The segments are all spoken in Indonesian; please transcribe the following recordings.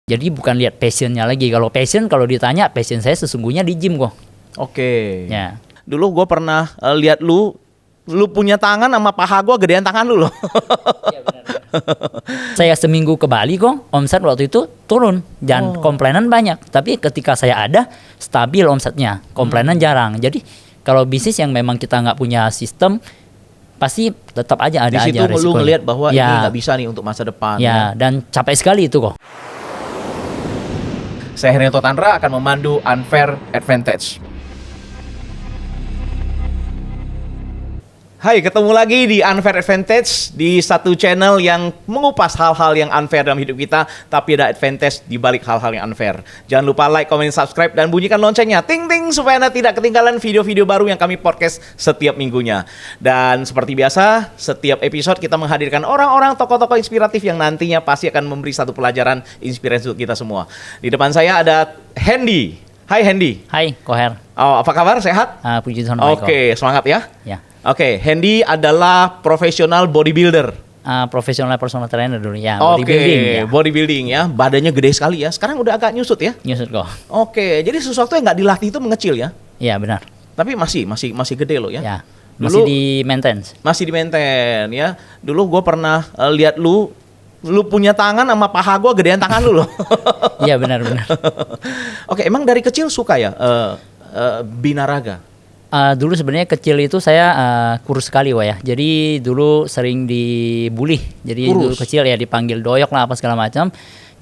Jadi bukan lihat passionnya lagi. Kalau passion, kalau ditanya passion saya sesungguhnya di gym kok. Oke. Ya. Dulu gue pernah lihat lu punya tangan sama paha gue gedean tangan lu loh. Iya benar. Saya seminggu ke Bali kok, omset waktu itu turun dan komplainan banyak. Tapi ketika saya ada, stabil omsetnya, komplainan jarang. Jadi kalau bisnis yang memang kita nggak punya sistem, pasti tetap aja ada Di situ aja resikonya. lu ngelihat bahwa ya, ini nggak bisa nih untuk masa depan. Ya, dan capek sekali itu kok. Saya Hernanto Tandra akan memandu Unfair Advantage. Hai, ketemu lagi di Unfair Advantage, di satu channel yang mengupas hal-hal yang unfair dalam hidup kita, tapi ada advantage di balik hal-hal yang unfair. Jangan lupa like, comment, subscribe, dan bunyikan loncengnya, ting-ting, supaya Anda tidak ketinggalan video-video baru yang kami podcast setiap minggunya. Dan seperti biasa, setiap episode kita menghadirkan orang-orang tokoh-tokoh inspiratif yang nantinya pasti akan memberi satu pelajaran inspirasi untuk kita semua. Di depan saya ada Hendy. Hai Hendy. Hai, Koher. Oh, apa kabar? Sehat? Puji Tuhan. baik, Oke, semangat ya. Ya. Oke, Hendy adalah profesional bodybuilder. Profesional personal trainer dulu ya. Oke, Bodybuilding ya. bodybuilding ya. Badannya gede sekali ya. Sekarang udah agak nyusut ya. Nyusut kok. Oke, jadi sesuatu yang nggak dilatih itu mengecil ya. Iya benar. Tapi masih gede loh ya. Ya. Masih Dulu- di maintenance. Masih di maintain ya. Dulu gue pernah lihat lu punya tangan sama paha gue gedean tangan lu loh. Iya benar-benar. Oke, emang dari kecil suka ya binaraga? Dulu sebenarnya kecil itu saya kurus sekali ya. Jadi dulu sering dibully. Jadi dulu Kurus? kecil ya dipanggil doyok lah apa segala macam.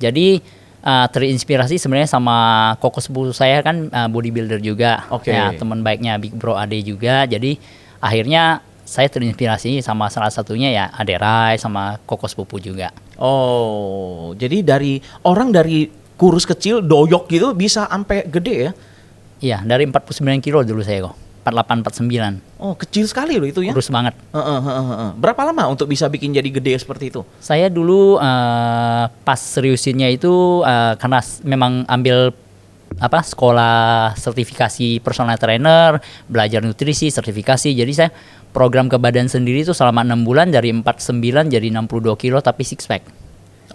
Jadi terinspirasi sebenarnya sama koko sepupu saya kan bodybuilder juga. Oke. Ya, teman baiknya Big Bro Ade juga. Jadi akhirnya saya terinspirasi sama salah satunya ya Ade Rai sama koko sepupu juga. Oh, jadi dari kurus kecil doyok gitu bisa sampai gede ya? Iya, dari 49 kilo dulu saya kok. 48 49. Oh, kecil sekali loh itu ya. Kurus banget. Berapa lama untuk bisa bikin jadi gede seperti itu? Saya dulu pas seriusinnya itu karena memang ambil sekolah sertifikasi personal trainer, belajar nutrisi, sertifikasi. Jadi saya program ke badan sendiri itu selama 6 bulan dari 49 jadi 62 kilo tapi six pack.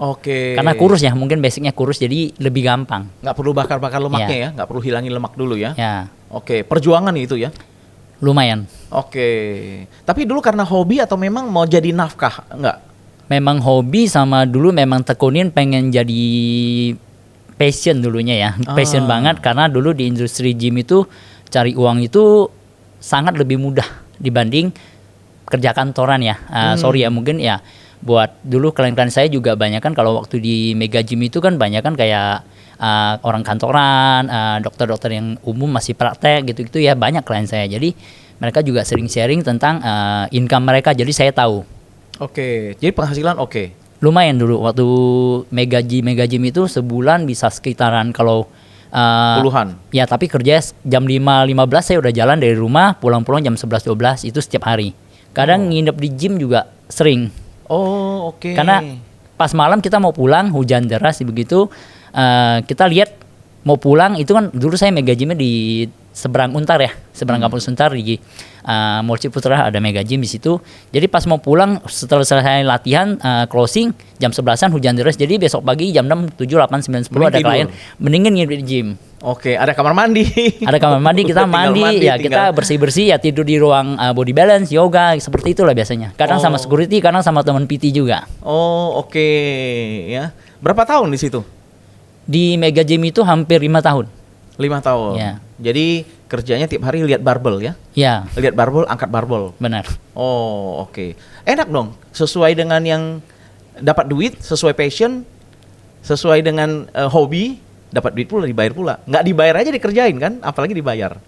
Oke. Karena kurus ya, mungkin basicnya kurus jadi lebih gampang. Nggak perlu bakar-bakar lemaknya ya, nggak perlu hilangin lemak dulu ya. Ya, Oke, perjuangan itu ya. lumayan. Oke. Tapi dulu karena hobi atau memang mau jadi nafkah? Nggak. Memang hobi sama dulu memang tekunin pengen jadi passion dulunya ya. Passion banget karena dulu di industri gym itu cari uang itu sangat lebih mudah dibanding kerja kantoran ya. Sorry ya mungkin ya buat dulu klien-klien saya juga banyak kan kalau waktu di Mega Gym itu kan banyak kan kayak orang kantoran, dokter-dokter yang umum masih praktek gitu-gitu ya banyak klien saya. Jadi mereka juga sering sharing tentang income mereka jadi saya tahu. Oke. Jadi penghasilan oke. Lumayan dulu waktu Mega Gym itu sebulan bisa sekitaran kalau Puluhan. ya tapi kerja jam 5.15 saya udah jalan dari rumah, pulang-pulang jam 11.12 itu setiap hari. Kadang nginep di gym juga sering. Oh, oke. Karena pas malam kita mau pulang hujan deras begitu kita lihat mau pulang itu kan dulu saya Mega Gymnya di seberang Untar ya, seberang kampus Untar di Mall Ciputra ada Mega Gym di situ. Jadi pas mau pulang setelah selesai latihan closing jam 11-an hujan deras. Jadi besok pagi jam 6, 7, 8, 9, 10 Mending ada tidur. klien mendingin nginep di gym. Oke, ada kamar mandi. Ada kamar mandi kita Tinggal mandi ya kita tinggal- bersih-bersih ya tidur di ruang body balance, yoga seperti itulah biasanya. Kadang sama security, kadang sama teman PT juga. Oh, oke ya. Berapa tahun di situ? Di Mega Gym itu hampir 5 tahun. 5 tahun. Ya. Jadi kerjanya tiap hari lihat barbel ya? Ya, Lihat barbel, angkat barbel. benar. Oh, oke. Enak dong. Sesuai dengan yang dapat duit, sesuai passion, sesuai dengan hobi, dapat duit pula, dibayar pula. Nggak dibayar aja dikerjain kan, apalagi dibayar.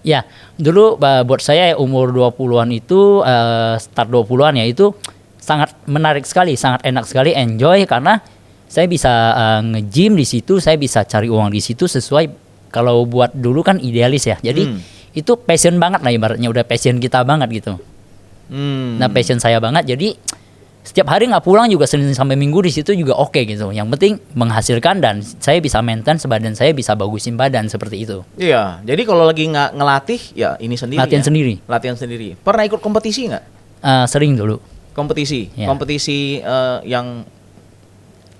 Ya, dulu buat saya umur 20-an itu start 20-an ya itu sangat menarik sekali, sangat enak sekali, enjoy karena saya bisa nge-gym di situ, saya bisa cari uang di situ sesuai kalau buat dulu kan idealis ya. Jadi itu passion banget lah ibaratnya udah passion kita banget gitu. Nah, passion saya banget jadi setiap hari nggak pulang juga Senin sampai Minggu di situ juga oke gitu. Yang penting menghasilkan dan saya bisa maintain badan saya bisa bagusin badan seperti itu. Iya, jadi kalau lagi nggak ngelatih, ya ini sendiri. Latihan ya? sendiri. Latihan sendiri. Pernah ikut kompetisi nggak? Sering dulu. Kompetisi, Ya. kompetisi yang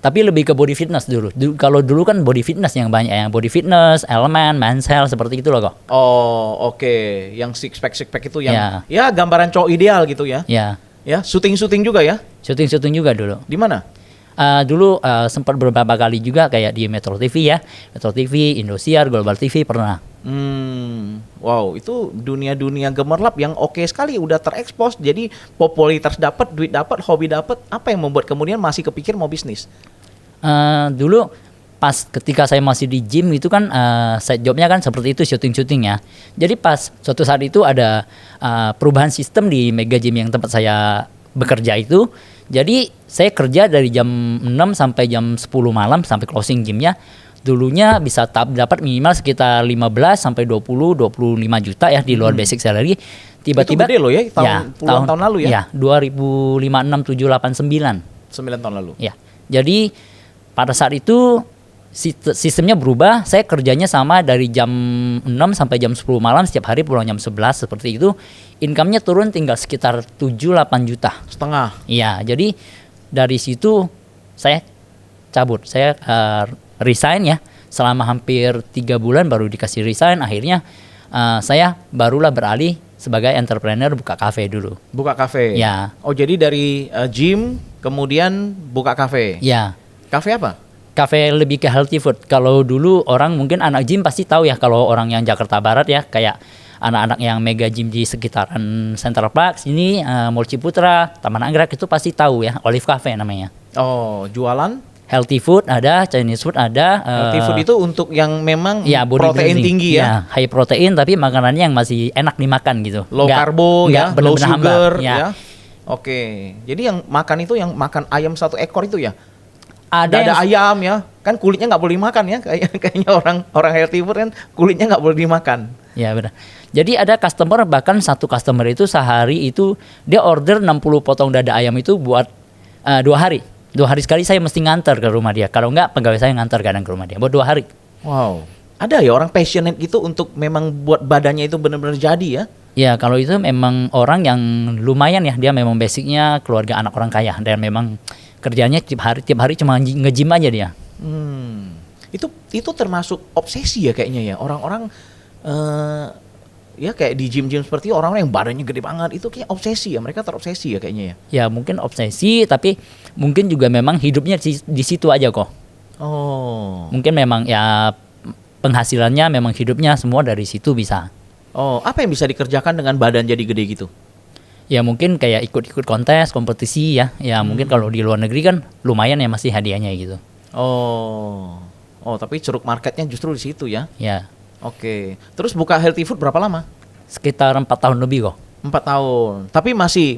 Tapi lebih ke body fitness dulu. Kalau dulu kan body fitness yang banyak, yang body fitness, elemen, men's health seperti itu loh kok. Oh, oke. Yang six pack itu yang Ya. ya gambaran cowok ideal gitu ya. Ya, Ya, syuting juga ya. syuting juga dulu. Di mana? Dulu sempat beberapa kali juga kayak di Metro TV ya, Metro TV, Indosiar, Global TV pernah. Wow, itu dunia gemerlap yang oke sekali, udah terekspos, jadi popularitas dapat, duit dapat, hobi dapat. Apa yang membuat kemudian masih kepikir mau bisnis? Dulu pas ketika saya masih di gym itu kan side jobnya kan seperti itu, syuting ya. Jadi pas suatu saat itu ada perubahan sistem di Mega Gym yang tempat saya bekerja itu. Jadi saya kerja dari jam 6 sampai jam 10 malam sampai closing gymnya. Dulunya bisa dapat minimal sekitar 15 sampai 25 juta ya di luar basic salary. Tiba-tiba itu gede loh ya, puluhan tahun lalu ya? Ya, 2005, 6, 7, 8, 9. 9 tahun lalu. Ya. Jadi pada saat itu sistemnya berubah. Saya kerjanya sama dari jam 6 sampai jam 10 malam, setiap hari pulang jam 11 seperti itu. Income-nya turun tinggal sekitar 7-8 juta. Setengah. Iya, jadi dari situ saya cabut. Saya resign ya. Selama hampir 3 bulan baru dikasih resign. Akhirnya saya barulah beralih sebagai entrepreneur buka kafe dulu. Buka kafe. Ya. Oh, jadi dari gym kemudian buka kafe. Ya. Kafe apa? Kafe lebih ke healthy food. Kalau dulu orang mungkin anak gym pasti tahu ya, kalau orang yang Jakarta Barat ya, kayak anak-anak yang Mega Gym di sekitaran Central Park sini, Mall Ciputra, Taman Anggrek itu pasti tahu ya, Olive Cafe namanya. Oh, jualan? Healthy food ada, Chinese food ada. Healthy food itu untuk yang memang ya, protein tinggi ya? High protein tapi makanannya yang masih enak dimakan gitu. Low karbo ya, low sugar ya. Oke, jadi yang makan itu yang makan ayam 1 ekor itu ya? Ada ayam ya, kan kulitnya nggak boleh dimakan ya, kayaknya orang healthy food kan kulitnya nggak boleh dimakan. Ya benar. Jadi ada customer, bahkan satu customer itu sehari itu dia order 60 potong dada ayam itu buat 2 hari. 2 hari sekali saya mesti nganter ke rumah dia. Kalau enggak, pegawai saya nganter kadang ke rumah dia buat 2 hari. Wow. Ada ya orang passionate gitu untuk memang buat badannya itu benar-benar jadi ya? Ya kalau itu memang orang yang lumayan ya, dia memang basicnya keluarga anak orang kaya dan memang kerjanya tiap hari cuma nge-gym aja dia. Itu termasuk obsesi ya kayaknya ya, orang-orang ya kayak di gym-gym seperti orang-orang yang badannya gede banget itu kayak obsesi ya, mereka terobsesi ya kayaknya ya. Ya mungkin obsesi, tapi mungkin juga memang hidupnya di situ aja kok. Oh. Mungkin memang ya penghasilannya memang hidupnya semua dari situ bisa. Oh, apa yang bisa dikerjakan dengan badan jadi gede gitu? Ya mungkin kayak ikut-ikut kontes, kompetisi ya. Ya mungkin kalau di luar negeri kan lumayan ya masih hadiahnya gitu. Oh, tapi ceruk marketnya justru di situ ya? Ya. Oke. Terus buka healthy food berapa lama? Sekitar 4 tahun lebih kok. 4 tahun. Tapi masih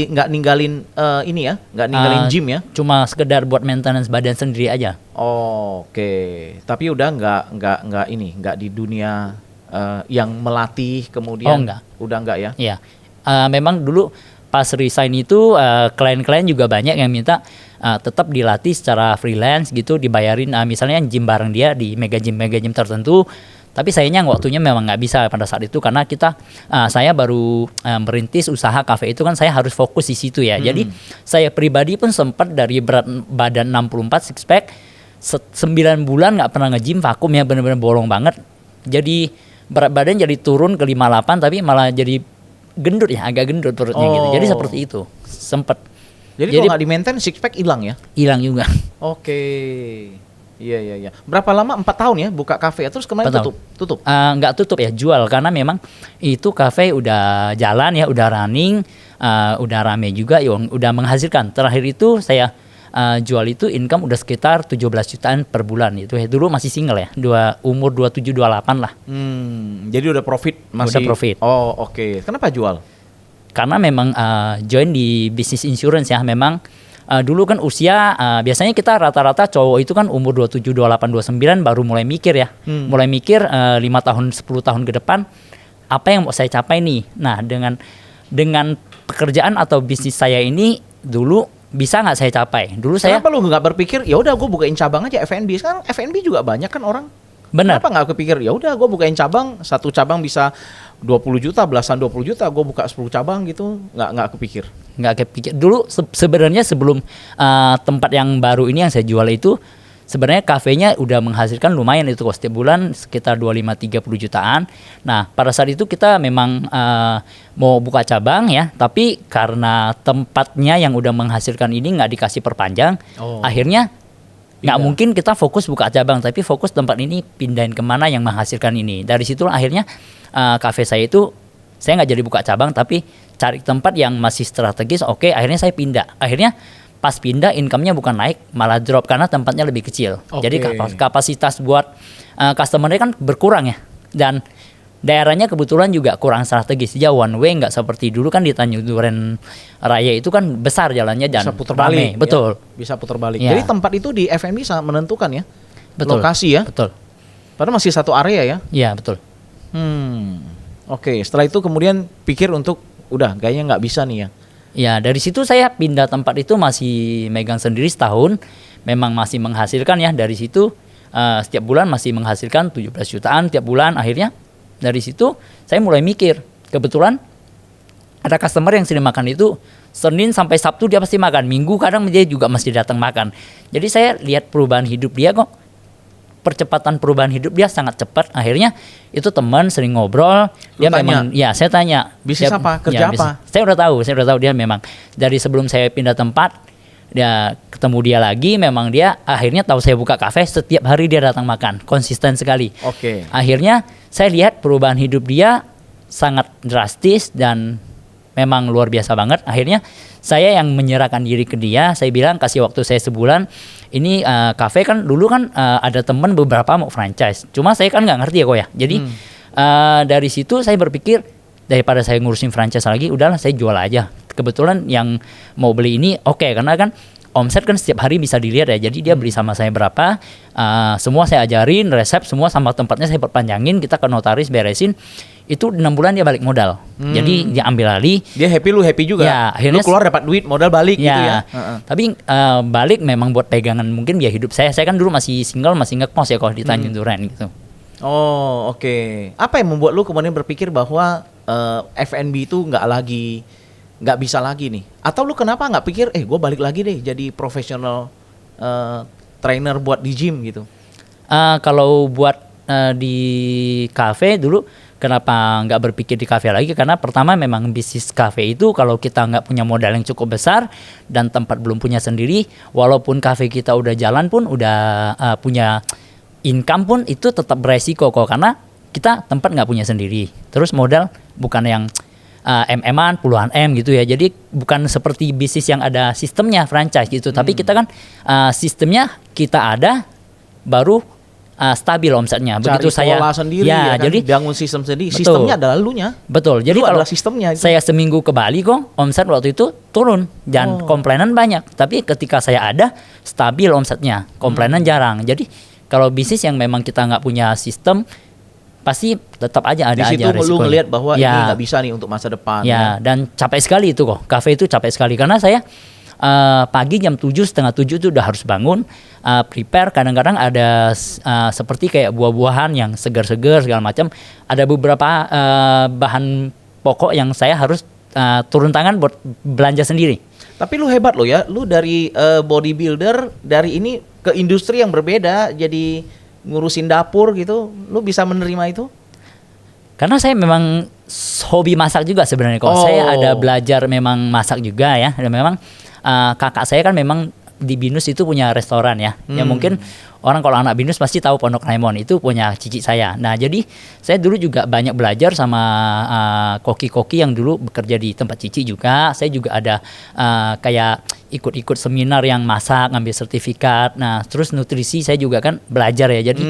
nggak ninggalin ini ya, nggak ninggalin gym ya? Cuma sekedar buat maintenance badan sendiri aja. Oke. Tapi udah nggak di dunia yang melatih kemudian. Enggak. Udah nggak ya? Iya. Memang dulu pas resign itu klien-klien juga banyak yang minta tetap dilatih secara freelance gitu, dibayarin misalnya gym bareng dia di mega gym tertentu. Tapi sayangnya waktunya memang nggak bisa pada saat itu karena saya baru merintis usaha kafe itu kan, saya harus fokus di situ ya. Jadi saya pribadi pun sempat dari berat badan 64 six pack 9 bulan nggak pernah nge-gym, vakum ya, bener-bener bolong banget. Jadi berat badan jadi turun ke 58 tapi malah jadi gendut ya, agak gendut perutnya gitu. Jadi seperti itu sempat. Jadi kalau nggak di-maintain six pack hilang ya? Hilang juga. Oke. Iya. Berapa lama? 4 tahun ya buka kafe. Terus kemarin tutup? Nggak tutup ya, jual. Karena memang itu kafe udah jalan ya, udah running, udah rame juga, ya, udah menghasilkan. Terakhir itu saya jual itu income udah sekitar 17 jutaan per bulan itu. Dulu masih single ya, umur 27-28 lah. Jadi udah profit masih. Udah profit. Oh, oke. Kenapa jual? Karena memang join di bisnis insurance ya, memang dulu kan usia biasanya kita rata-rata cowok itu kan umur 27, 28, 29 baru mulai mikir ya. Mulai mikir 5 tahun, 10 tahun ke depan apa yang mau saya capai nih. Nah, dengan pekerjaan atau bisnis saya ini dulu bisa nggak saya capai? Dulu Kenapa lu nggak berpikir ya udah gue bukain cabang aja F&B? Sekarang F&B juga banyak kan orang. Benar. Kenapa nggak kepikir ya udah gue bukain cabang, satu cabang bisa 20 juta, belasan 20 juta, gue buka 10 cabang gitu, nggak kepikir. Nggak kepikir dulu sebenarnya sebelum tempat yang baru ini yang saya jual itu sebenarnya kafenya udah menghasilkan lumayan itu kok, setiap bulan sekitar 25-30 jutaan. Nah pada saat itu kita memang mau buka cabang ya, tapi karena tempatnya yang udah menghasilkan ini nggak dikasih perpanjang, akhirnya nggak mungkin kita fokus buka cabang, tapi fokus tempat ini pindahin kemana yang menghasilkan ini. Dari situ akhirnya kafe saya itu saya nggak jadi buka cabang, tapi cari tempat yang masih strategis. Oke, akhirnya saya pindah. Akhirnya pas pindah income-nya bukan naik, malah drop karena tempatnya lebih kecil. Jadi kapasitas buat customer-nya kan berkurang ya. Dan daerahnya kebetulan juga kurang strategis. Dia one way, nggak seperti dulu kan di Tanjung Duren Raya itu kan besar jalannya dan bisa putar balik. Betul. Ya, bisa putar balik. Ya. Jadi tempat itu di F&B sangat menentukan ya. Betul. Lokasi ya. Betul. Padahal masih satu area ya. Iya, betul. Oke, setelah itu kemudian pikir untuk udah kayaknya nggak bisa nih ya. Ya, dari situ saya pindah tempat itu masih megang sendiri setahun. Memang masih menghasilkan ya. Dari situ setiap bulan masih menghasilkan 17 jutaan tiap bulan. Akhirnya dari situ saya mulai mikir. Kebetulan ada customer yang sering makan itu Senin sampai Sabtu dia pasti makan. Minggu kadang dia juga masih datang makan. Jadi saya lihat perubahan hidup dia kok. Percepatan perubahan hidup dia sangat cepat. Akhirnya itu teman sering ngobrol. Dia memang, ya saya tanya. Bisnis dia, apa? Kerja apa? Saya udah tahu dia memang dari sebelum saya pindah tempat, dia ketemu dia lagi. Memang dia akhirnya tahu saya buka kafe. Setiap hari dia datang makan, konsisten sekali. Oke. Akhirnya saya lihat perubahan hidup dia sangat drastis dan memang luar biasa banget. Akhirnya saya yang menyerahkan diri ke dia. Saya bilang kasih waktu saya sebulan. Ini kafe kan dulu kan ada teman beberapa mau franchise. Cuma saya kan nggak ngerti ya kok ya. Jadi dari situ saya berpikir daripada saya ngurusin franchise lagi, udahlah saya jual aja. Kebetulan yang mau beli ini oke, karena kan omset kan setiap hari bisa dilihat ya. Jadi dia beli sama saya berapa, semua saya ajarin, resep semua sama tempatnya saya perpanjangin, kita ke notaris beresin. Itu 6 bulan dia balik modal. Jadi dia ambil alih. Dia happy, lu happy juga. Ya, akhirnya lu keluar dapat duit, modal balik gitu ya. Tapi balik memang buat pegangan mungkin biaya hidup saya. Saya kan dulu masih single, masih ngekos ya kalau di Tanjung Duren gitu. Oh, oke. Apa yang membuat lu kemudian berpikir bahwa F&B itu nggak bisa lagi nih? Atau lu kenapa nggak pikir, gue balik lagi deh jadi profesional trainer buat di gym gitu? Kalau buat di kafe dulu, kenapa nggak berpikir di kafe lagi? Karena pertama memang bisnis kafe itu kalau kita nggak punya modal yang cukup besar dan tempat belum punya sendiri, walaupun kafe kita udah jalan pun, udah punya income pun, itu tetap beresiko kok. Karena kita tempat nggak punya sendiri. Terus modal bukan yang MM-an, puluhan M gitu ya. Jadi bukan seperti bisnis yang ada sistemnya franchise gitu. Tapi kita kan sistemnya kita ada baru stabil omsetnya. Begitu cari pola sendiri ya kan? Jadi bangun sistem sendiri. Betul. Sistemnya adalah elunya. Betul. Jadi kalau sistemnya itu. Saya seminggu ke Bali kok omset waktu itu turun dan komplainan banyak. Tapi ketika saya ada stabil omsetnya, komplainan jarang. Jadi kalau bisnis yang memang kita nggak punya sistem, pasti tetap aja ada aja resikonya. Di situ lu ngelihat bahwa ini nggak bisa nih untuk masa depan. Ya, dan capek sekali itu kok. Kafe itu capek sekali karena saya pagi jam 7, setengah 7 itu udah harus bangun, prepare. Kadang-kadang ada seperti kayak buah-buahan yang segar-segar segala macam. Ada beberapa bahan pokok yang saya harus turun tangan buat belanja sendiri. Tapi lu hebat lo ya, lu dari bodybuilder, dari ini ke industri yang berbeda, jadi ngurusin dapur gitu, lu bisa menerima itu? Karena saya memang hobi masak juga sebenarnya kok. Saya ada belajar memang masak juga ya. Dan memang kakak saya kan memang di Binus itu punya restoran ya. Ya mungkin orang kalau anak Binus pasti tahu Pondok Raimon, itu punya cici saya. Nah jadi saya dulu juga banyak belajar sama koki-koki yang dulu bekerja di tempat cici juga. Saya juga ada kayak ikut-ikut seminar yang masak, ngambil sertifikat. Nah terus nutrisi saya juga kan belajar ya. Jadi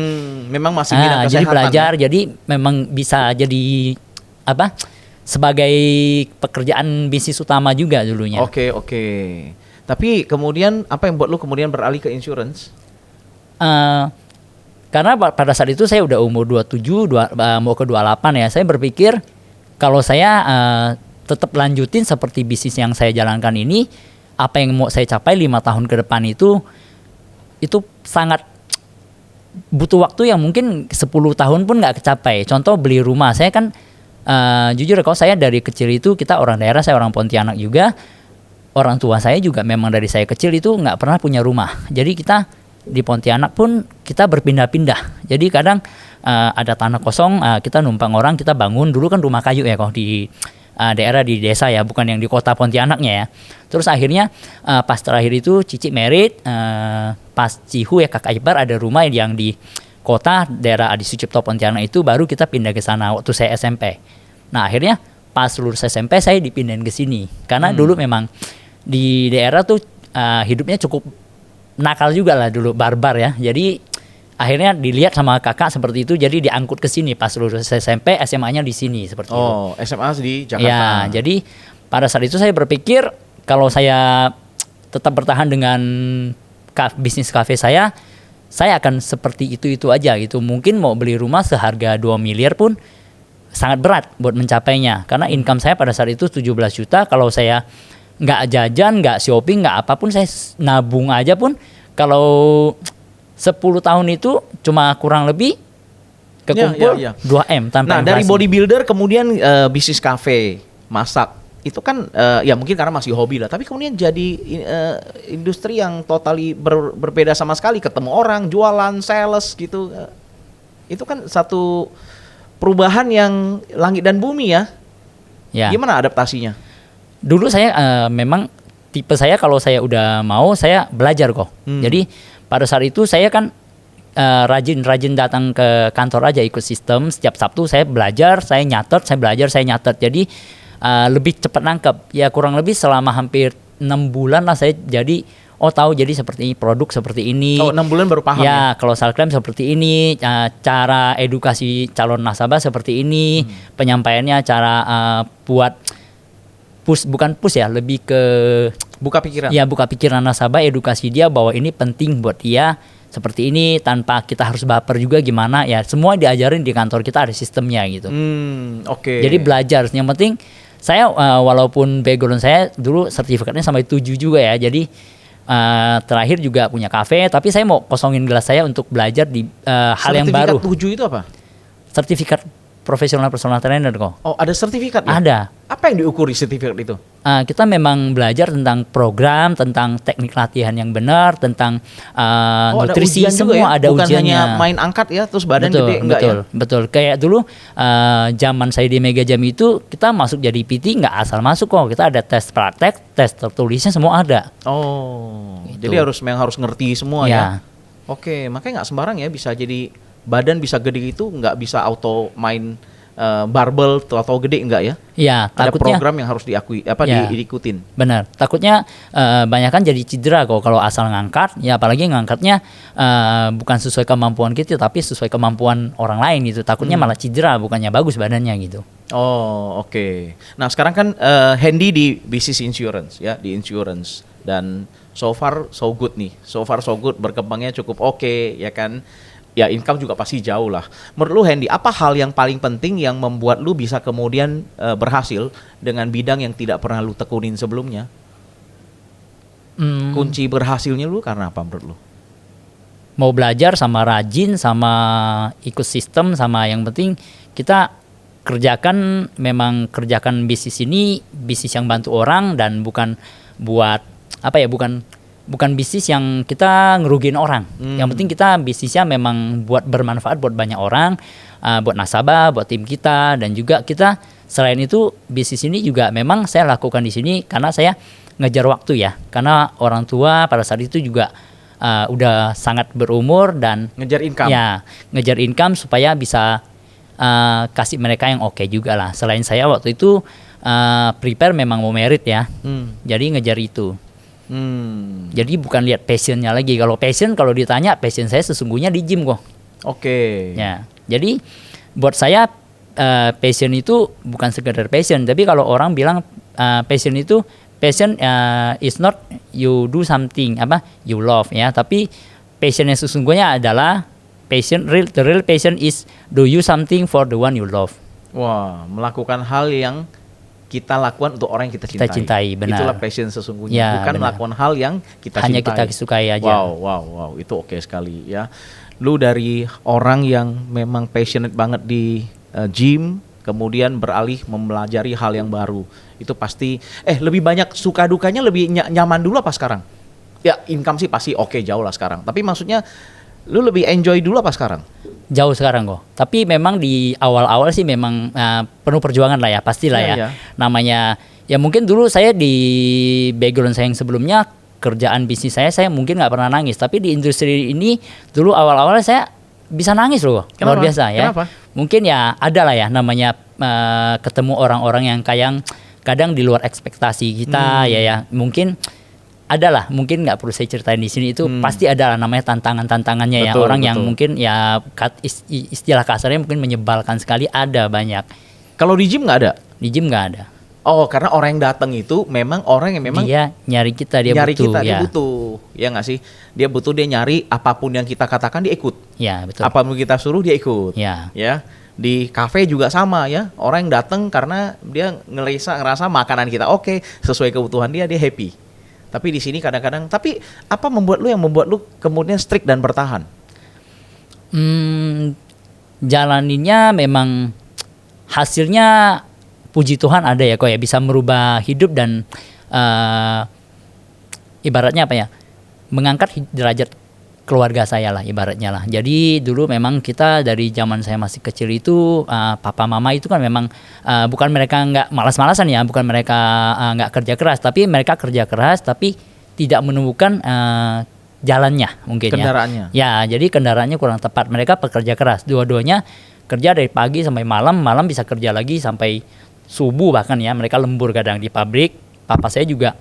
memang masih bidang kesehatan. Jadi belajar, jadi memang bisa jadi apa? Sebagai pekerjaan bisnis utama juga dulunya. Oke. Tapi kemudian apa yang buat lu kemudian beralih ke insurance? Karena pada saat itu saya udah umur 27, mau ke 28 ya. Saya berpikir kalau saya tetap lanjutin seperti bisnis yang saya jalankan ini, apa yang mau saya capai 5 tahun ke depan itu sangat butuh waktu yang mungkin 10 tahun pun nggak kecapai. Contoh beli rumah, saya kan jujur kalau saya dari kecil itu, kita orang daerah, saya orang Pontianak juga, orang tua saya juga memang dari saya kecil itu nggak pernah punya rumah. Jadi kita di Pontianak pun kita berpindah-pindah. Jadi kadang ada tanah kosong, kita numpang orang, kita bangun. Dulu kan rumah kayu ya kok di daerah di desa ya, bukan yang di kota Pontianaknya ya. Terus akhirnya pas terakhir itu Cici merit, pas Cihu ya kakak ipar ada rumah yang di kota daerah Adi Sucipto Pontianak itu, baru kita pindah ke sana waktu saya SMP. Nah akhirnya pas lulus SMP saya dipindahin ke sini karena dulu memang di daerah tuh hidupnya cukup nakal juga lah dulu, barbar ya. Jadi akhirnya dilihat sama kakak seperti itu, jadi diangkut ke sini pas lulus SMP, SMA-nya di sini seperti itu. Oh, SMA di Jakarta. Ya, jadi pada saat itu saya berpikir kalau saya tetap bertahan dengan bisnis kafe saya akan seperti itu aja gitu. Mungkin mau beli rumah seharga 2 miliar pun sangat berat buat mencapainya. Karena income saya pada saat itu 17 juta, kalau saya nggak jajan, nggak shopping, nggak apapun, saya nabung aja pun, kalau 10 tahun itu cuma kurang lebih kekumpul 2M tanpa Nah, inflasi. dari bodybuilder kemudian bisnis kafe, masak. Itu kan ya mungkin karena masih hobi lah, tapi kemudian jadi industri yang totally berbeda sama sekali, ketemu orang, jualan, sales gitu. Itu kan satu perubahan yang langit dan bumi ya. Ya. Gimana adaptasinya? Dulu saya memang tipe saya kalau saya udah mau, saya belajar kok. Jadi pada saat itu saya kan rajin datang ke kantor aja, ikut sistem. Setiap Sabtu saya belajar, saya nyatet, saya belajar, saya nyatet. Jadi lebih cepat nangkep. Ya kurang lebih selama hampir 6 bulan lah saya jadi tahu jadi seperti ini, produk seperti ini. Oh, 6 bulan baru paham ya? Kalau Salclaim seperti ini, cara edukasi calon nasabah seperti ini, penyampaiannya, cara buat bukan push ya, lebih ke buka pikiran. Ya, buka pikiran nasabah, edukasi dia bahwa ini penting buat dia seperti ini, tanpa kita harus baper juga gimana ya. Semua diajarin di kantor kita, ada sistemnya gitu. Oke. Jadi belajar. Yang penting saya walaupun background saya dulu sertifikatnya sampai 7 juga ya. Jadi terakhir juga punya kafe, tapi saya mau kosongin gelas saya untuk belajar di hal yang baru. Sertifikat 7 itu apa? Sertifikat profesional personal trainer kok. Oh, ada sertifikat ya? Ada. Apa yang diukuri sertifikat itu? Kita memang belajar tentang program, tentang teknik latihan yang benar, tentang nutrisi, ada semua ya? ada Bukan ujiannya. hanya main angkat ya, terus badan gede, enggak ya? Betul. Kayak dulu zaman saya di Mega Jam itu, kita masuk jadi PT nggak asal masuk kok. Kita ada tes praktek, tes tertulisnya semua ada. Oh, Gitu. jadi memang harus ngerti semua ya? Oke, makanya nggak sembarang ya bisa jadi badan bisa gede itu, nggak bisa auto main barbel atau gede, enggak ya? Ya, ada takutnya program yang harus diakui diikutin. Benar. Takutnya banyakan jadi cedera kok kalau asal ngangkat. Ya apalagi ngangkatnya bukan sesuai kemampuan kita, tapi sesuai kemampuan orang lain gitu. Takutnya malah cedera, bukannya bagus badannya gitu. Oh, oke. Nah, sekarang kan Hendy di bisnis insurance ya, di insurance, dan so far so good nih. So far so good, berkembangnya cukup oke ya kan. Ya income juga pasti jauh lah. Menurut lu Hendy, apa hal yang paling penting yang membuat lu bisa kemudian berhasil dengan bidang yang tidak pernah lu tekunin sebelumnya? Kunci berhasilnya lu karena apa menurut lu? Mau belajar sama rajin, sama ikut sistem, sama yang penting kita kerjakan bisnis ini, bisnis yang bantu orang dan bukan buat bukan bisnis yang kita ngerugiin orang. Yang penting kita bisnisnya memang buat bermanfaat buat banyak orang, buat nasabah, buat tim kita, dan juga kita selain itu bisnis ini juga memang saya lakukan di sini karena saya ngejar waktu ya. Karena orang tua pada saat itu juga udah sangat berumur dan ngejar income. Ya, ngejar income supaya bisa kasih mereka yang oke juga lah. Selain saya waktu itu prepare memang mau merit ya. Jadi ngejar itu. Jadi bukan lihat passionnya lagi. Kalau ditanya passion saya sesungguhnya di gym kok. Oke. Ya, jadi buat saya passion itu bukan sekedar passion. Tapi kalau orang bilang passion is not you do something you love ya. Tapi passion yang sesungguhnya adalah the real passion is do you something for the one you love. Wah, melakukan hal yang kita lakukan untuk orang yang kita cintai. Kita cintai, benar. Itulah passion sesungguhnya, Ya, bukan benar. melakukan hal yang kita Hanya cintai. kita sukai aja. Wow, itu oke sekali ya. Lu dari orang yang memang passionate banget di gym, kemudian beralih mempelajari hal yang baru. Itu pasti lebih banyak suka dukanya, lebih nyaman dulu apa sekarang? Ya, income sih pasti oke, jauh lah sekarang. Tapi maksudnya lu lebih enjoy dulu apa sekarang? Jauh sekarang kok. Tapi memang di awal-awal sih memang penuh perjuangan lah ya, pastilah Iya, ya. iya. Namanya ya mungkin dulu saya di background saya yang sebelumnya, kerjaan bisnis saya mungkin nggak pernah nangis. Tapi di industri ini dulu awal-awal saya bisa nangis loh, luar Kenapa? biasa ya. Kenapa? Mungkin ya ada lah ya namanya ketemu orang-orang yang kadang di luar ekspektasi kita ya. Mungkin adalah, mungkin nggak perlu saya ceritain di sini, itu pasti ada lah namanya tantangannya ya, Betul, orang yang betul. mungkin ya istilah kasarnya mungkin menyebalkan sekali, ada banyak. Kalau di gym nggak ada? Di gym nggak ada. Oh, karena orang yang datang itu memang orang yang memang Dia nyari kita, dia nyari butuh kita, ya. dia butuh. Ya nggak sih? Dia butuh, dia nyari apapun yang kita katakan dia ikut. Ya, betul. Apapun kita suruh dia ikut. Ya. Ya. Di kafe juga sama ya. Orang yang datang karena dia ngerasa makanan kita oke, sesuai kebutuhan dia happy. Tapi di sini kadang-kadang, tapi apa yang membuat lu kemudian strict dan bertahan? Jalaninnya memang hasilnya puji Tuhan ada ya kok ya, bisa merubah hidup dan ibaratnya apa ya, mengangkat derajat keluarga saya lah ibaratnya lah. Jadi dulu memang kita dari zaman saya masih kecil itu papa mama itu kan memang bukan mereka nggak malas-malasan ya, bukan mereka nggak kerja keras, tapi mereka kerja keras tapi tidak menemukan jalannya mungkin Kendaraannya. ya. Jadi kendaraannya kurang tepat. Mereka pekerja keras, dua-duanya kerja dari pagi sampai malam, malam bisa kerja lagi sampai subuh bahkan ya. Mereka lembur kadang di pabrik. Papa saya juga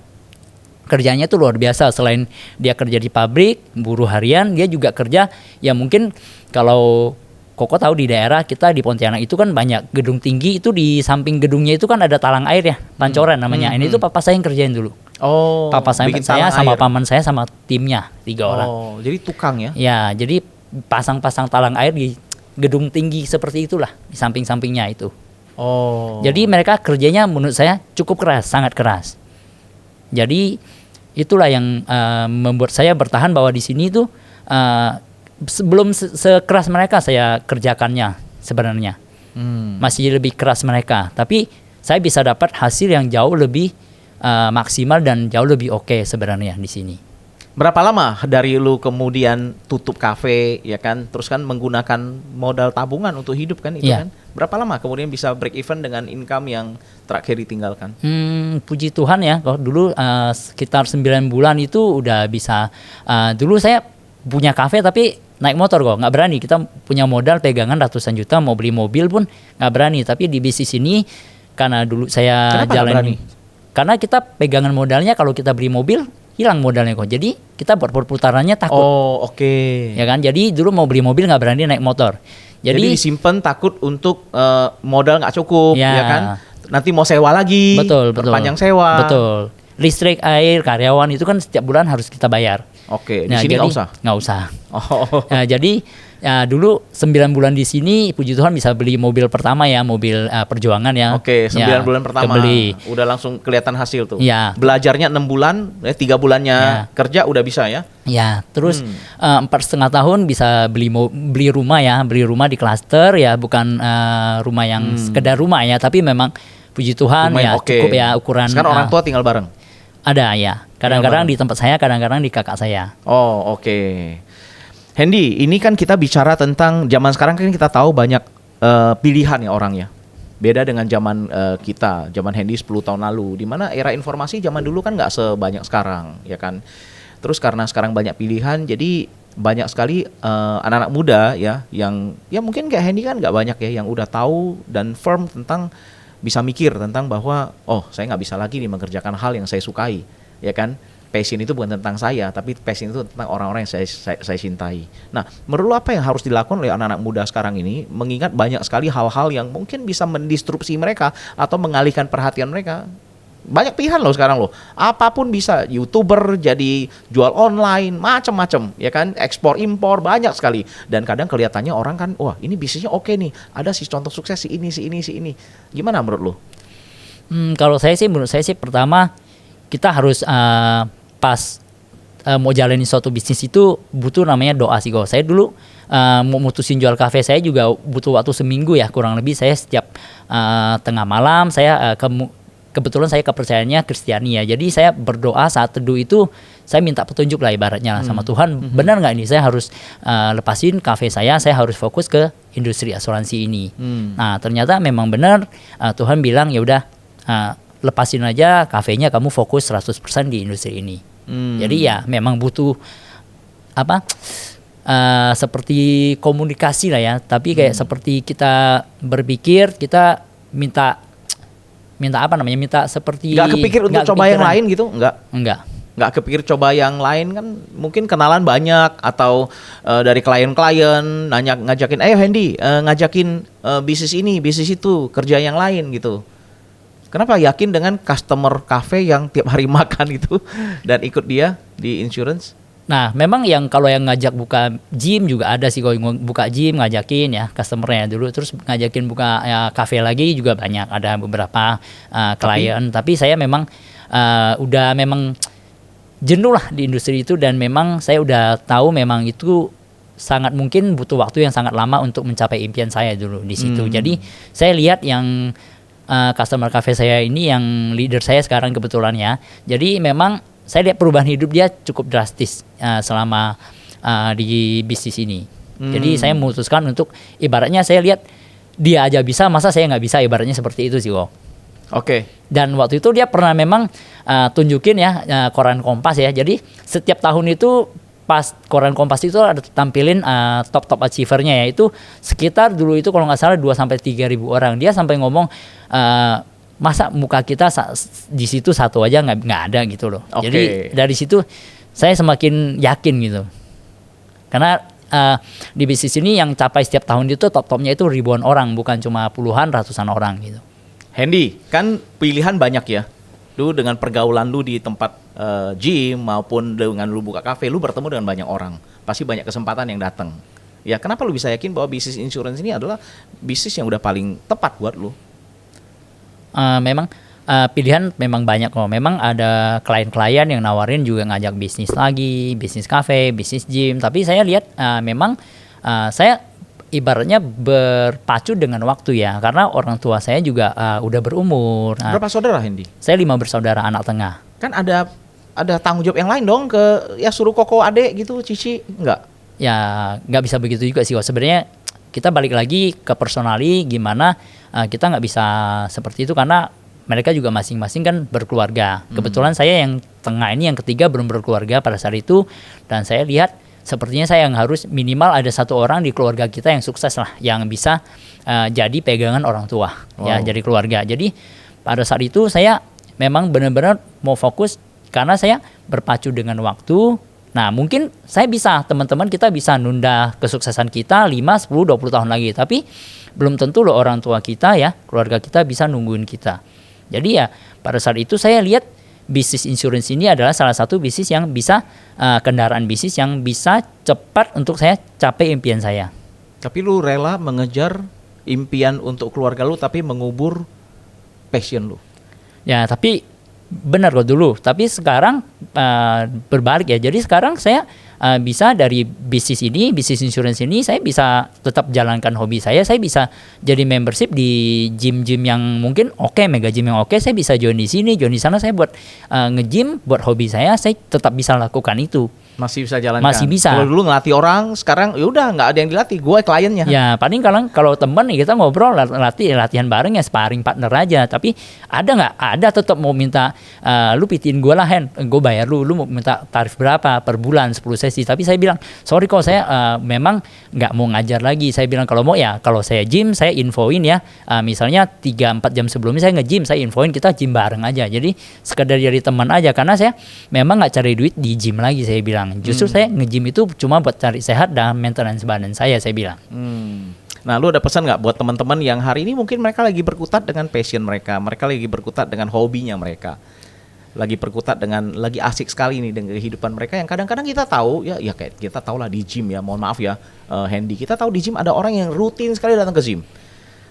kerjanya tuh luar biasa. Selain dia kerja di pabrik, buruh harian, dia juga kerja ya mungkin kalau Koko tahu di daerah kita di Pontianak itu kan banyak gedung tinggi, itu di samping gedungnya itu kan ada talang air ya, pancoran namanya. Ini tuh papa saya yang kerjain dulu. Oh, Papa saya bikin sama talang air. paman saya sama timnya 3 orang. Oh, jadi tukang ya? Ya, jadi pasang-pasang talang air di gedung tinggi seperti itulah, di samping-sampingnya itu. Oh. Jadi mereka kerjanya menurut saya cukup keras, sangat keras. Jadi itulah yang membuat saya bertahan bahwa di sini tuh sebelum sekeras mereka saya kerjakannya sebenarnya. Masih lebih keras mereka, tapi saya bisa dapat hasil yang jauh lebih maksimal dan jauh lebih oke sebenarnya di sini. Berapa lama dari lu kemudian tutup kafe ya kan, terus kan menggunakan modal tabungan untuk hidup kan itu Iya. kan? Berapa lama kemudian bisa break even dengan income yang terakhir ditinggalkan? Puji Tuhan ya, kalau dulu sekitar 9 bulan itu udah bisa. Dulu saya punya kafe tapi naik motor kok, nggak berani. Kita punya modal pegangan ratusan juta, mau beli mobil pun nggak berani. Tapi di bisnis ini karena dulu saya Kenapa nggak berani? Karena kita pegangan modalnya, kalau kita beli mobil hilang modalnya kok. Jadi kita buat perputarannya takut. Oh, oke. Ya kan, jadi dulu mau beli mobil nggak berani naik motor. Jadi disimpan takut untuk modal nggak cukup, Ya. ya kan? Nanti mau sewa lagi, Betul. perpanjang sewa. Betul. Listrik, air, karyawan itu kan setiap bulan harus kita bayar. Oke, di sini nggak usah. Nggak usah. Oh. Nah, jadi ya, dulu 9 bulan di sini puji Tuhan bisa beli mobil pertama ya, mobil perjuangan ya. Oke, 9 Ya, bulan pertama kebeli. udah langsung kelihatan hasil tuh. Ya. Belajarnya 6 bulan, 3 bulannya Ya. kerja udah bisa ya. Ya, terus 4,5 tahun bisa beli rumah ya, beli rumah di klaster ya, bukan rumah yang sekedar rumah ya, tapi memang puji Tuhan Lumayan ya oke. cukup ya ukuran. Sekarang orang tua tinggal bareng. Ada ya, kadang-kadang bareng. di tempat saya, kadang-kadang di kakak saya. Oh, oke. Hendy, ini kan kita bicara tentang zaman sekarang kan kita tahu banyak pilihan ya orang ya. Beda dengan zaman kita, zaman Hendy 10 tahun lalu, di mana era informasi zaman dulu kan nggak sebanyak sekarang, ya kan. Terus karena sekarang banyak pilihan, jadi banyak sekali anak-anak muda ya, yang ya mungkin kayak Hendy kan nggak banyak ya, yang udah tahu dan firm tentang, bisa mikir tentang bahwa oh saya nggak bisa lagi nih mengerjakan hal yang saya sukai, ya kan. Passion itu bukan tentang saya, tapi passion itu tentang orang-orang yang saya cintai. Nah, menurut lo apa yang harus dilakukan oleh anak-anak muda sekarang ini, mengingat banyak sekali hal-hal yang mungkin bisa mendistrupsi mereka atau mengalihkan perhatian mereka? Banyak pilihan loh sekarang loh. Apapun bisa, YouTuber, jadi jual online, macam-macam, ya kan? Ekspor impor banyak sekali. Dan kadang kelihatannya orang kan, wah ini bisnisnya oke nih. Ada si contoh sukses si ini. Gimana menurut lo? Kalau saya sih, menurut saya sih pertama kita harus pas mau jalanin suatu bisnis itu butuh namanya doa sih. Kalau saya dulu mau mutusin jual kafe saya juga butuh waktu seminggu ya kurang lebih. Saya setiap tengah malam saya kebetulan saya kepercayaannya Kristiani ya. Jadi saya berdoa saat teduh itu saya minta petunjuk lah ibaratnya lah sama Tuhan. Benar nggak ini saya harus lepasin kafe saya harus fokus ke industri asuransi ini. Nah ternyata memang benar Tuhan bilang ya udah lepasin aja kafenya, kamu fokus 100% di industri ini. Jadi ya memang butuh seperti komunikasi lah ya. Tapi kayak seperti kita berpikir kita minta seperti Nggak kepikir untuk coba yang lain gitu? Nggak kepikir coba yang lain kan mungkin kenalan banyak atau dari klien-klien ngajakin, ayo Hendy ngajakin bisnis ini, bisnis itu, kerja yang lain gitu. Kenapa yakin dengan customer cafe yang tiap hari makan itu dan ikut dia di insurance? Nah, memang kalau yang ngajak buka gym juga ada sih. Kalau buka gym ngajakin ya customernya dulu, terus ngajakin buka cafe lagi juga banyak. Ada beberapa klien. Tapi saya memang udah memang jenuh lah di industri itu, dan memang saya udah tahu memang itu sangat mungkin butuh waktu yang sangat lama untuk mencapai impian saya dulu di situ. Jadi saya lihat yang customer cafe saya ini yang leader saya sekarang kebetulan ya. Jadi memang saya lihat perubahan hidup dia cukup drastis selama di bisnis ini. Jadi saya memutuskan untuk ibaratnya saya lihat dia aja bisa, masa saya nggak bisa, ibaratnya seperti itu sih kok. Oke. Dan waktu itu dia pernah memang tunjukin ya koran Kompas ya. Jadi setiap tahun itu pas koran Kompas itu ada tampilin top achiever-nya ya. Itu sekitar dulu itu kalau nggak salah 2-3 ribu orang. Dia sampai ngomong masa muka kita di situ satu aja nggak ada gitu loh. Okay. Jadi dari situ saya semakin yakin gitu. Karena di bisnis ini yang capai setiap tahun itu top-topnya itu ribuan orang, bukan cuma puluhan, ratusan orang gitu. Hendy, kan pilihan banyak ya. Lu dengan pergaulan lu di tempat gym maupun dengan lu buka kafe, lu bertemu dengan banyak orang. Pasti banyak kesempatan yang datang. Ya, kenapa lu bisa yakin bahwa bisnis insurance ini adalah bisnis yang udah paling tepat buat lu? Memang pilihan memang banyak kok. Memang ada klien-klien yang nawarin juga ngajak bisnis lagi, bisnis kafe, bisnis gym. Tapi saya lihat memang saya ibaratnya berpacu dengan waktu ya. Karena orang tua saya juga udah berumur. Berapa saudara Hendy? Saya 5 bersaudara, anak tengah. Kan ada tanggung jawab yang lain dong ke ya suruh koko adek gitu, cici, enggak? Ya nggak bisa begitu juga sih. Sebenarnya kita balik lagi ke personali gimana kita nggak bisa seperti itu karena mereka juga masing-masing kan berkeluarga. Kebetulan saya yang tengah ini yang ketiga belum berkeluarga pada saat itu, dan saya lihat sepertinya saya yang harus minimal ada satu orang di keluarga kita yang sukses lah, yang bisa jadi pegangan orang tua ya, jadi keluarga. Jadi pada saat itu saya memang benar-benar mau fokus karena saya berpacu dengan waktu. Nah mungkin saya bisa, teman-teman kita bisa nunda kesuksesan kita 5, 10, 20 tahun lagi. Tapi belum tentu loh orang tua kita ya, keluarga kita bisa nungguin kita. Jadi ya pada saat itu saya lihat bisnis insurance ini adalah salah satu bisnis yang bisa, kendaraan bisnis yang bisa cepat untuk saya capai impian saya. Tapi lu rela mengejar impian untuk keluarga lu tapi mengubur passion lu? Ya tapi benar kok dulu, tapi sekarang berbalik ya. Jadi sekarang saya bisa dari bisnis ini, bisnis insurance ini, saya bisa tetap jalankan hobi saya bisa jadi membership di gym-gym yang mungkin mega gym yang saya bisa join di sini, join di sana. Saya buat nge-gym, buat hobi saya tetap bisa lakukan itu. Masih bisa jalankan. Masih bisa. Kalau dulu ngelatih orang, sekarang ya udah nggak ada yang dilatih, gue kliennya. Ya paling kalau teman ya kita ngobrol latihan bareng ya, sparring partner aja. Tapi ada nggak? Ada tetap mau minta lu pitiin gue lah Hen, gue bayar lu mau minta tarif berapa per bulan 10 sesi. Tapi saya bilang sorry kok saya memang nggak mau ngajar lagi. Saya bilang kalau mau ya kalau saya gym saya infoin ya, misalnya 3-4 jam sebelumnya saya nge-gym, saya infoin kita gym bareng aja. Jadi sekedar jadi teman aja, karena saya memang nggak cari duit di gym lagi. Saya bilang justru saya nge-gym itu cuma buat cari sehat dan maintenance badan saya bilang. Nah, lu ada pesan nggak buat teman-teman yang hari ini mungkin mereka lagi berkutat dengan passion mereka lagi berkutat dengan hobinya mereka, lagi berkutat dengan lagi asik sekali nih dengan kehidupan mereka yang kadang-kadang kita tahu ya kayak kita tahu lah di gym ya, mohon maaf ya Hendy, kita tahu di gym ada orang yang rutin sekali datang ke gym.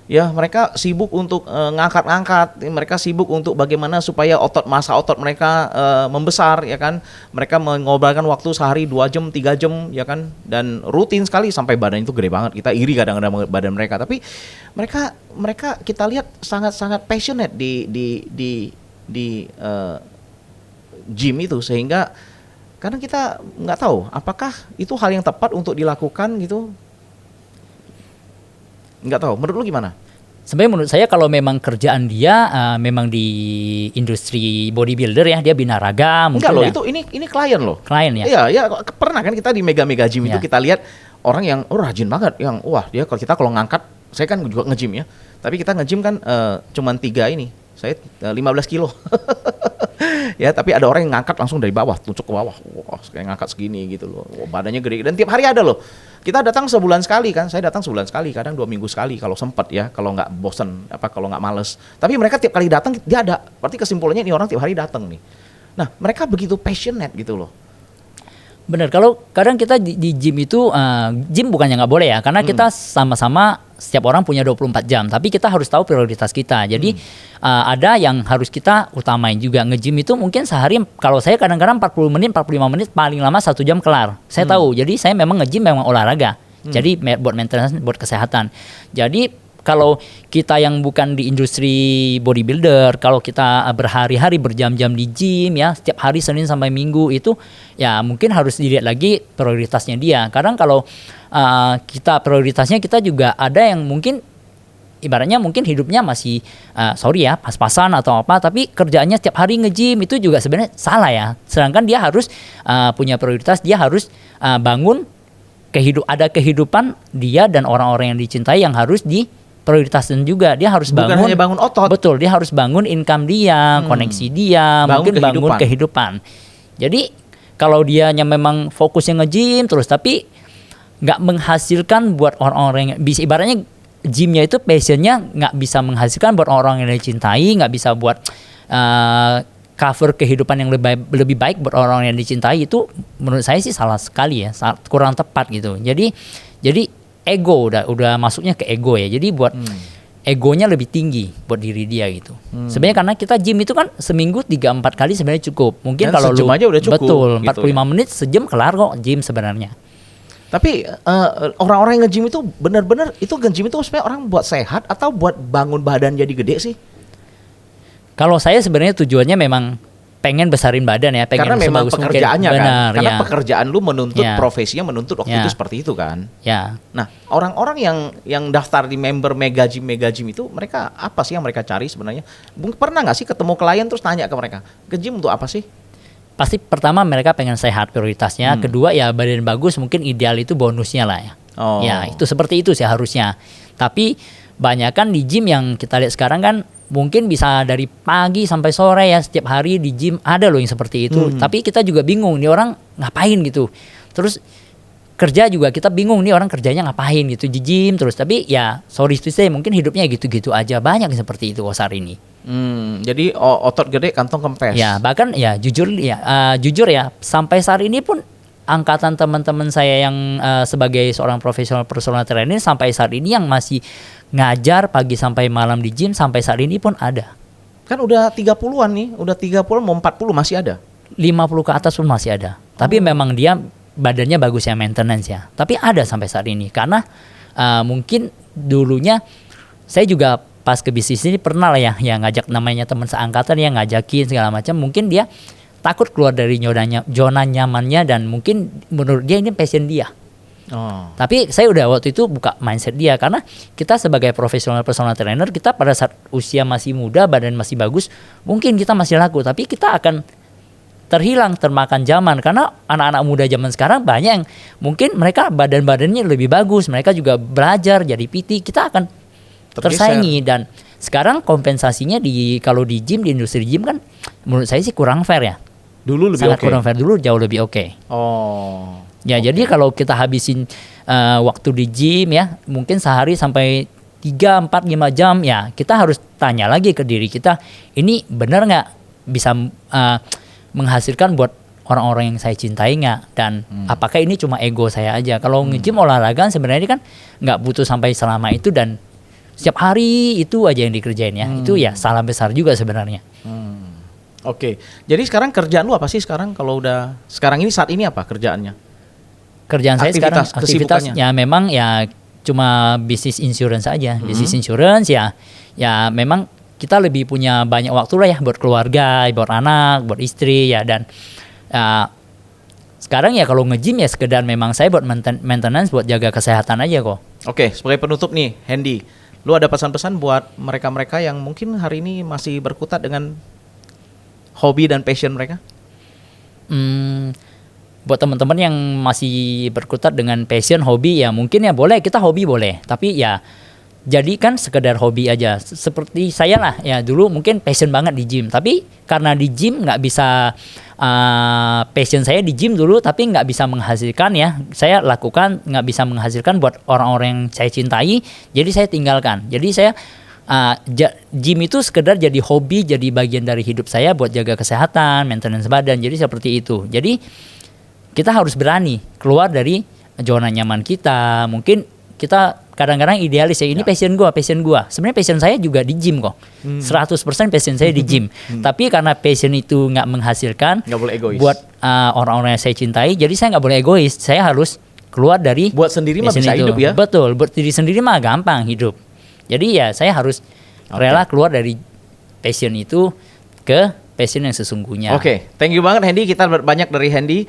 Ya, mereka sibuk untuk ngangkat-ngangkat, mereka sibuk untuk bagaimana supaya massa otot mereka membesar, ya kan. Mereka mengorbankan waktu sehari 2 jam, 3 jam, ya kan. Dan rutin sekali sampai badan itu gede banget. Kita iri kadang-kadang badan mereka, tapi mereka kita lihat sangat-sangat passionate di gym itu, sehingga kadang kita nggak tahu apakah itu hal yang tepat untuk dilakukan gitu. Nggak tahu, menurut lu gimana? Sebenarnya menurut saya kalau memang kerjaan dia memang di industri bodybuilder ya, dia binaraga mungkin. Enggak loh, ya. itu ini klien loh. Klien ya. Iya, pernah kan kita di mega gym itu Ya. kita lihat orang yang rajin banget, yang wah dia kalau ngangkat, saya kan juga nge-gym ya. Tapi kita nge-gym kan cuman 3 ini. Saya 15 kilo. Ya, tapi ada orang yang ngangkat langsung dari bawah, tuncuk ke bawah. Wah, kayak ngangkat segini gitu loh. Wah, badannya gede. Dan tiap hari ada loh. Kita datang sebulan sekali kan. Saya datang sebulan sekali, kadang 2 minggu sekali kalau sempat ya, kalau nggak bosen, kalau nggak males. Tapi mereka tiap kali datang dia ada. Berarti kesimpulannya ini orang tiap hari datang nih. Nah, mereka begitu passionate gitu loh. Bener, kalau kadang kita di gym itu, gym bukannya nggak boleh ya, karena kita sama-sama setiap orang punya 24 jam, tapi kita harus tahu prioritas kita. Jadi ada yang harus kita utamain juga. Nge-gym itu mungkin sehari, kalau saya kadang-kadang 40 menit, 45 menit, paling lama 1 jam kelar. Saya tahu, jadi saya memang nge-gym memang olahraga. Jadi buat maintenance, buat kesehatan. Jadi kalau kita yang bukan di industri bodybuilder, kalau kita berhari-hari berjam-jam di gym ya, setiap hari Senin sampai Minggu itu ya mungkin harus dilihat lagi prioritasnya dia. Kadang kalau kita prioritasnya, kita juga ada yang mungkin ibaratnya mungkin hidupnya masih sorry ya, pas-pasan atau apa, tapi kerjaannya setiap hari nge-gym, itu juga sebenarnya salah ya. Sedangkan dia harus punya prioritas, dia harus bangun ada kehidupan dia dan orang-orang yang dicintai yang harus prioritaskan juga. Dia harus Bukan hanya bangun otot. Betul, dia harus bangun income dia, koneksi dia, mungkin bangun kehidupan. Jadi kalau dianya memang fokusnya nge-gym terus tapi nggak menghasilkan buat orang-orang yang bisa, ibaratnya gymnya itu passionnya nggak bisa menghasilkan buat orang yang dicintai, nggak bisa buat cover kehidupan yang lebih baik buat orang yang dicintai, itu menurut saya sih salah sekali ya, kurang tepat gitu. Jadi ego udah masuknya ke ego ya. Jadi buat egonya lebih tinggi buat diri dia gitu. Sebenarnya karena kita gym itu kan seminggu 3-4 kali sebenarnya cukup. Mungkin kalau sejam aja udah cukup. Betul, 45 gitu ya. menit sejam kelar kok gym sebenarnya. Tapi orang-orang yang nge-gym itu benar-benar itu nge-gym itu sebenarnya orang buat sehat atau buat bangun badan jadi gede sih? Kalau saya sebenarnya tujuannya memang pengen besarin badan ya, pengen karena memang pekerjaannya mungkin. kan. Benar, karena ya. pekerjaan lu menuntut, Ya. profesinya menuntut waktu Ya. itu seperti itu kan. Ya. Nah, orang-orang yang daftar di member mega gym itu mereka apa sih yang mereka cari sebenarnya? Pernah nggak sih ketemu klien terus tanya ke mereka, ke gym untuk apa sih? Pasti pertama mereka pengen sehat prioritasnya, kedua ya badan bagus, mungkin ideal itu bonusnya lah ya. Oh. Ya, itu seperti itu sih harusnya. Tapi banyak kan di gym yang kita lihat sekarang kan mungkin bisa dari pagi sampai sore ya, setiap hari di gym ada loh yang seperti itu. Tapi kita juga bingung nih orang ngapain gitu. Terus kerja juga kita bingung nih orang kerjanya ngapain gitu di gym terus. Tapi ya sorry to say mungkin hidupnya gitu-gitu aja, banyak yang seperti itu saat ini. Jadi otot gede kantong kempes. Ya bahkan ya jujur ya sampai saat ini pun angkatan teman-teman saya yang sebagai seorang profesional personal trainer sampai saat ini yang masih ngajar pagi sampai malam di gym sampai saat ini pun ada. Kan udah 30-an nih, udah 30 mau 40 masih ada. 50 ke atas pun masih ada. Tapi memang dia badannya bagus ya, maintenance ya. Tapi ada sampai saat ini karena mungkin dulunya saya juga pas ke bisnis ini pernah lah ya ngajak namanya teman seangkatan yang ngajakin segala macam, mungkin dia takut keluar dari zona nyamannya dan mungkin menurut dia ini passion dia. Oh. Tapi saya udah waktu itu buka mindset dia karena kita sebagai profesional personal trainer, kita pada saat usia masih muda, badan masih bagus, mungkin kita masih laku, tapi kita akan termakan zaman karena anak-anak muda zaman sekarang banyak yang mungkin mereka badan-badannya lebih bagus, mereka juga belajar jadi PT, kita akan tersaingi. Dan sekarang kompensasinya kalau di gym, di industri gym kan menurut saya sih kurang fair ya. Dulu lebih sangat oke. kurang fair, dulu jauh lebih oke. Oh. Ya jadi kalau kita habisin waktu di gym ya mungkin sehari sampai 3, 4, 5 jam ya, kita harus tanya lagi ke diri kita, ini benar nggak bisa menghasilkan buat orang-orang yang saya cintai nggak, dan apakah ini cuma ego saya aja. Kalau nge-gym olahraga sebenarnya kan nggak butuh sampai selama itu, dan setiap hari itu aja yang dikerjain ya. Itu ya salah besar juga sebenarnya. Oke. Jadi sekarang kerjaan lu apa sih sekarang kalau sekarang ini saat ini apa kerjaannya? Kerjaan saya sekarang Aktivitas, aktivitas kesibukannya. ya memang ya cuma bisnis insurance aja. Bisnis insurance ya memang kita lebih punya banyak waktu lah ya buat keluarga, buat anak, buat istri ya, dan sekarang ya kalau nge-gym ya sekedar memang saya buat maintenance, buat jaga kesehatan aja kok. Oke, sebagai penutup nih, Hendy, lu ada pesan-pesan buat mereka-mereka yang mungkin hari ini masih berkutat dengan hobi dan passion mereka? Buat teman-teman yang masih berkutat dengan passion, hobi ya mungkin ya boleh, kita hobi boleh, tapi ya jadikan sekedar hobi aja. Seperti saya lah ya, dulu mungkin passion banget di gym, tapi karena di gym nggak bisa passion saya di gym dulu, tapi nggak bisa menghasilkan ya, saya lakukan nggak bisa menghasilkan buat orang-orang yang saya cintai, jadi saya tinggalkan. Jadi saya gym itu sekedar jadi hobi, jadi bagian dari hidup saya buat jaga kesehatan, maintenance badan, jadi seperti itu. Jadi kita harus berani keluar dari zona nyaman kita. Mungkin kita kadang-kadang idealis ya, ini passion gua. Sebenarnya passion saya juga di gym kok. 100% passion saya di gym. Tapi karena passion itu nggak menghasilkan, Nggak boleh egois. buat orang-orang yang saya cintai, jadi saya nggak boleh egois. Saya harus keluar dari Buat sendiri mah passion bisa itu. hidup ya? Betul, buat diri sendiri mah gampang hidup. Jadi ya saya harus rela keluar dari passion itu ke passion yang sesungguhnya. Oke, thank you banget Hendy, kita dapat banyak dari Hendy.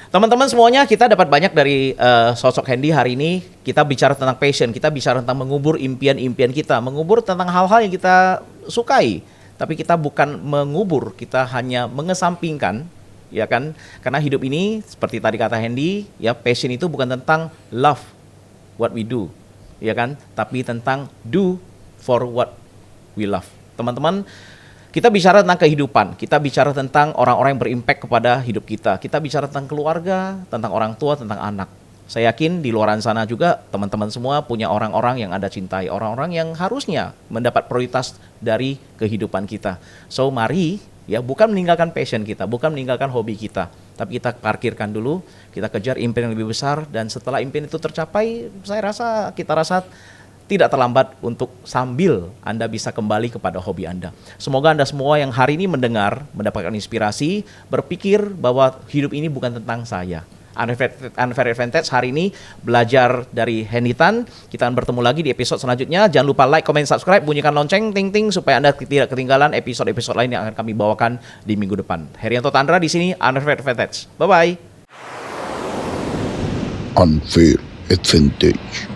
Teman-teman semuanya, kita dapat banyak dari sosok Hendy hari ini. Kita bicara tentang passion, kita bicara tentang mengubur impian-impian kita, mengubur tentang hal-hal yang kita sukai. Tapi kita bukan mengubur, kita hanya mengesampingkan, ya kan? Karena hidup ini seperti tadi kata Hendy, ya passion itu bukan tentang love what we do, ya kan? Tapi tentang do for what we love. Teman-teman, kita bicara tentang kehidupan, kita bicara tentang orang-orang yang berimpact kepada hidup kita. Kita bicara tentang keluarga, tentang orang tua, tentang anak. Saya yakin di luar sana juga teman-teman semua punya orang-orang yang Anda cintai, orang-orang yang harusnya mendapat prioritas dari kehidupan kita. So mari ya, bukan meninggalkan passion kita, bukan meninggalkan hobi kita, tapi kita parkirkan dulu, kita kejar impian yang lebih besar, dan setelah impian itu tercapai, kita rasa tidak terlambat untuk sambil Anda bisa kembali kepada hobi Anda. Semoga Anda semua yang hari ini mendengar, mendapatkan inspirasi, berpikir bahwa hidup ini bukan tentang saya. Unfair Advantage hari ini belajar dari Hendy Tan. Kita akan bertemu lagi di episode selanjutnya. Jangan lupa like, comment, subscribe, bunyikan lonceng, ting-ting, supaya Anda tidak ketinggalan episode-episode lain yang akan kami bawakan di minggu depan. Herianto Tandra di sini, Unfair Advantage. Bye-bye. Unfair Advantage.